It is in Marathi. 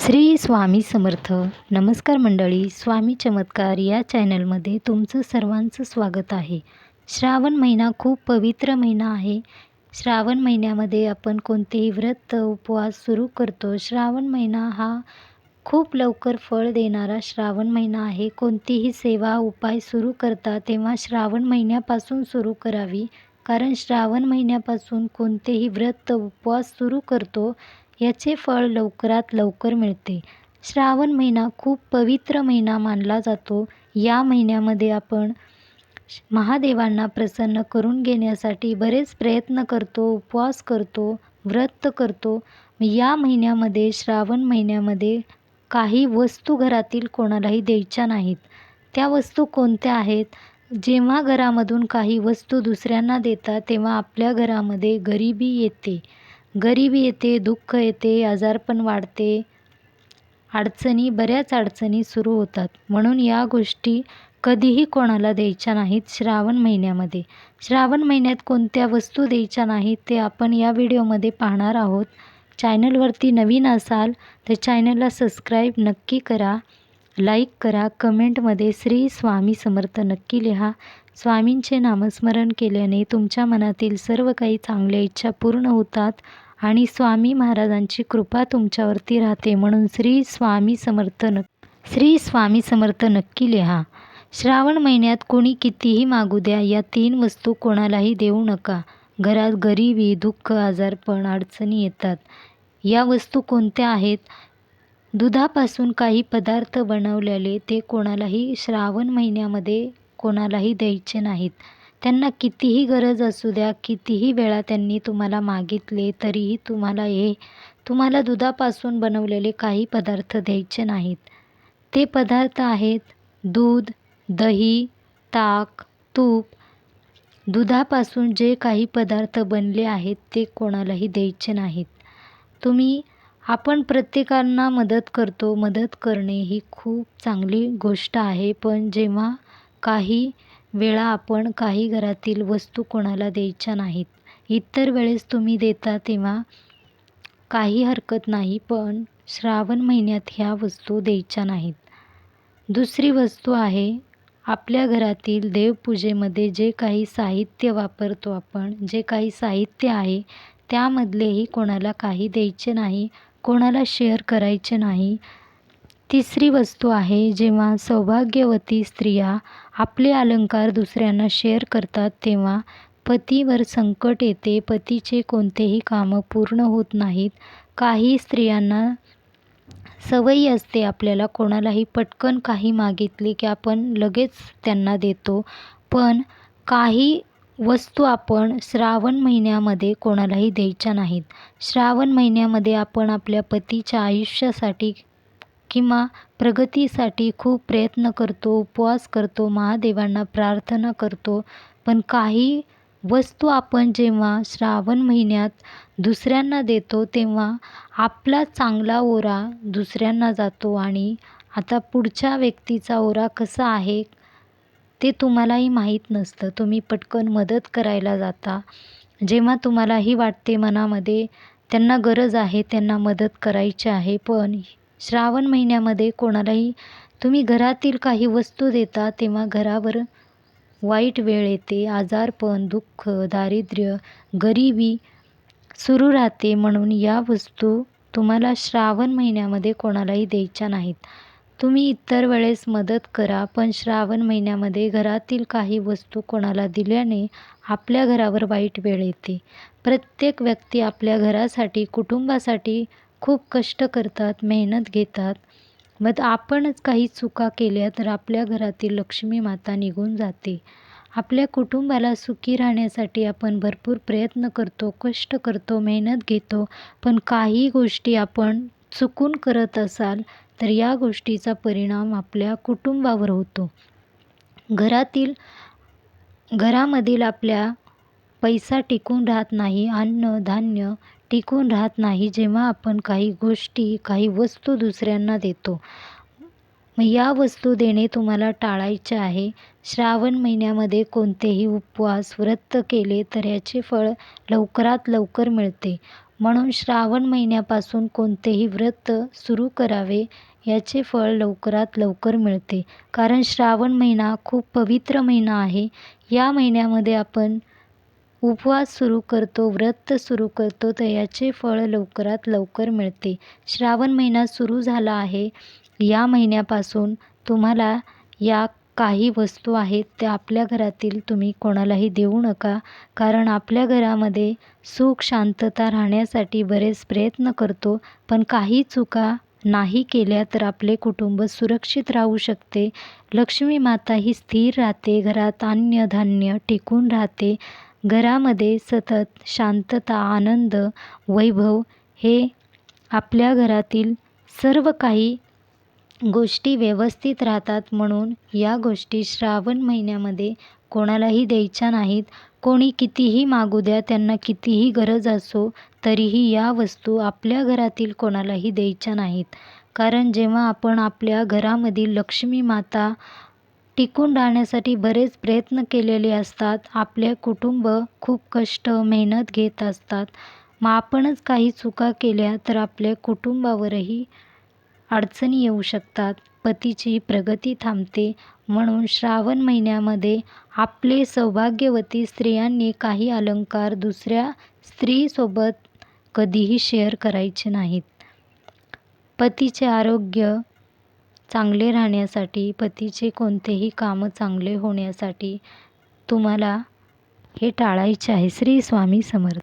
श्री स्वामी समर्थ. नमस्कार मंडळी, स्वामी चमत्कार या चॅनलमध्ये तुमचं सर्वांचं स्वागत आहे. श्रावण महिना खूप पवित्र महिना आहे. श्रावण महिन्यामध्ये आपण कोणतेही व्रत उपवास सुरू करतो. श्रावण महिना हा खूप लवकर फळ देणारा श्रावण महिना आहे. कोणतीही सेवा उपाय सुरू करता तेव्हा श्रावण महिन्यापासून सुरू करावी, कारण श्रावण महिन्यापासून कोणतेही व्रत उपवास सुरू करतो याचे फळ लवकरात लवकर मिळते. श्रावण महिना खूप पवित्र महिना मानला जातो. या महिन्यामध्ये आपण महादेवांना प्रसन्न करून घेण्यासाठी बरेच प्रयत्न करतो, उपवास करतो, व्रत करतो. या महिन्यामध्ये, श्रावण महिन्यामध्ये काही वस्तू घरातील कोणालाही द्यायच्या नाहीत. त्या वस्तू कोणत्या आहेत? जेव्हा घरामधून काही वस्तू दुसऱ्यांना देतात तेव्हा आपल्या घरामध्ये गरिबी येते. गरिबी येते, दुःख येते, आजारपण वाढते, बऱ्याच अडचणी सुरू होतात. म्हणून या गोष्टी कधीही कोणाला द्यायच्या नाहीत श्रावण महिन्यामध्ये. श्रावण महिन्यात कोणत्या वस्तू द्यायच्या नाहीत ते आपण या व्हिडिओमध्ये पाहणार आहोत. चॅनलवरती नवीन असाल तर चॅनलला सबस्क्राईब नक्की करा, लाईक करा, कमेंटमध्ये श्री स्वामी समर्थ नक्की लिहा. स्वामींचे नामस्मरण केल्याने तुमच्या मनातील सर्व काही चांगल्या इच्छा पूर्ण होतात आणि स्वामी महाराजांची कृपा तुमच्यावरती राहते. म्हणून श्री स्वामी समर्थ नक्की लिहा. श्रावण महिन्यात कोणी कितीही मागू द्या, या 3 वस्तू कोणालाही देऊ नका. घरात गरिबी, दुःख, आजारपण, अडचणी येतात. या वस्तू कोणत्या आहेत? दुधापासून काही पदार्थ बनवलेले ते कोणालाही श्रावण महिन्यामध्ये कोणालाही द्यायचे नाहीत. त्यांना कितीही गरज असू द्या, कितीही वेळा त्यांनी तुम्हाला मागितले तरीही तुम्हाला दुधापासून बनवलेले काही पदार्थ द्यायचे नाहीत. ते पदार्थ आहेत दूध, दही, ताक, तूप. दुधापासून जे काही पदार्थ बनले आहेत ते कोणालाही द्यायचे नाहीत. आपण प्रत्येकांना मदत करतो. मदत करणे ही खूप चांगली गोष्ट आहे. पण जेव्हा काही वेळा आपण काही घरातील वस्तू कोणाला द्यायच्या नाहीत. इतर वेळेस तुम्ही देता तेव्हा काही हरकत नाही, पण श्रावण महिन्यात ह्या वस्तू द्यायच्या नाहीत. दुसरी वस्तू आहे, आपल्या घरातील देवपूजेमध्ये जे काही साहित्य वापरतो आपण, जे काही साहित्य आहे त्यामधलेही कोणाला काही द्यायचे नाही, कोणाला शेअर करायचे नाही. तिसरी वस्तू आहे, जेव्हा सौभाग्यवती स्त्रिया आपले अलंकार दुसऱ्यांना शेअर करतात तेव्हा पतीवर संकट येते. पतीचे कोणतेही कामं पूर्ण होत नाहीत. काही स्त्रियांना सवयी असते, आपल्याला कोणालाही पटकन काही मागितले की आपण लगेच त्यांना देतो. पण काही वस्तू आपण श्रावण महिन्यामध्ये कोणालाही द्यायच्या नाहीत. श्रावण महिन्यामध्ये आपण आपल्या पतीच्या आयुष्यासाठी किंवा प्रगतीसाठी खूप प्रयत्न करतो, उपवास करतो, महादेवांना प्रार्थना करतो. पण काही वस्तू आपण जेव्हा श्रावण महिन्यात दुसऱ्यांना देतो तेव्हा आपला चांगला ओरा दुसऱ्यांना जातो आणि आता पुढच्या व्यक्तीचा ओरा कसा आहे ते तुम्हालाही माहीत नसतं. तुम्ही पटकन मदत करायला जाता. जेव्हा तुम्हालाही वाटते मनामध्ये त्यांना गरज आहे, त्यांना मदत करायची आहे, पण श्रावण महिन्यामध्ये कोणालाही तुम्ही घरातील काही वस्तू देता तेव्हा घरावर वाईट वेळ येते. आजारपण, दुःख, दारिद्र्य, गरिबी सुरू राहते. म्हणून या वस्तू तुम्हाला श्रावण महिन्यामध्ये कोणालाही द्यायच्या नाहीत. तुम्ही इतर वेळेस मदत करा, पण श्रावण महिन्यामध्ये घरातील काही वस्तू कोणाला दिल्याने आपल्या घरावर वाईट वेळ येते. प्रत्येक व्यक्ती आपल्या घरासाठी, कुटुंबासाठी खूप कष्ट करतात, मेहनत घेतात. मग आपणच काही चुका केल्या तर आपल्या घरातील लक्ष्मी माता निघून जाते. आपल्या कुटुंबाला सुखी राहण्यासाठी आपण भरपूर प्रयत्न करतो, कष्ट करतो, मेहनत घेतो. पण काही गोष्टी आपण चुकून करत असाल तर या गोष्टीचा परिणाम आपल्या कुटुंबावर होतो. घरामधील आपल्या पैसा टिकून राहत नाही, अन्न धान्य टिकून राहत नाही जेव्हा आपण काही गोष्टी, काही वस्तू दुसऱ्यांना देतो. मग या वस्तू देणे तुम्हाला टाळायचे आहे. श्रावण महिन्यामध्ये कोणतेही उपवास, व्रत केले तर याचे फळ लवकरात लवकर मिळते. म्हणून श्रावण महिन्यापासून कोणतेही व्रत सुरू करावे याचे फळ लवकरात लवकर मिळते. कारण श्रावण महिना खूप पवित्र महिना आहे. या महिन्यामध्ये आपण उपवास सुरू करतो, व्रत सुरू करतो, तर याचे फळ लवकरात लवकर मिळते. श्रावण महिना सुरू झाला आहे. या महिन्यापासून तुम्हाला या काही वस्तू आहेत त्या आपल्या घरातील तुम्ही कोणालाही देऊ नका. कारण आपल्या घरामध्ये सुख शांतता राहण्यासाठी बरेच प्रयत्न करतो, पण काही चुका नाही केल्या तर आपले कुटुंब सुरक्षित राहू शकते. लक्ष्मी माता ही स्थिर राहते, घरात अन्नधान्य टिकून राहते, घरामध्ये सतत शांतता, आनंद, वैभव हे आपल्या घरातील सर्व काही गोष्टी व्यवस्थित राहतात. म्हणून या गोष्टी श्रावण महिन्यामध्ये कोणालाही द्यायच्या नाहीत. कोणी कितीही मागू द्या, त्यांना कितीही गरज असो, तरीही या वस्तू आपल्या घरातील कोणालाही द्यायच्या नाहीत. कारण जेव्हा आपण आपल्या घरामधील लक्ष्मी माता टिकून राहण्यासाठी बरेच प्रयत्न केलेले असतात, आपले कुटुंब खूप कष्ट मेहनत घेत असतात, मग आपणच काही चुका केल्या तर आपल्या कुटुंबावरही अडचणी येऊ शकतात, पतीची प्रगती थांबते. म्हणून श्रावण महिन्यामध्ये आपले सौभाग्यवती स्त्रियांनी काही अलंकार दुसऱ्या स्त्रीसोबत कधीही शेअर करायचे नाहीत. पतीचे आरोग्य चांगले राहण्यासाठी, पतीचे कोणतेही कामं चांगले होण्यासाठी तुम्हाला हे टाळायचे आहे. श्री स्वामी समर्थ.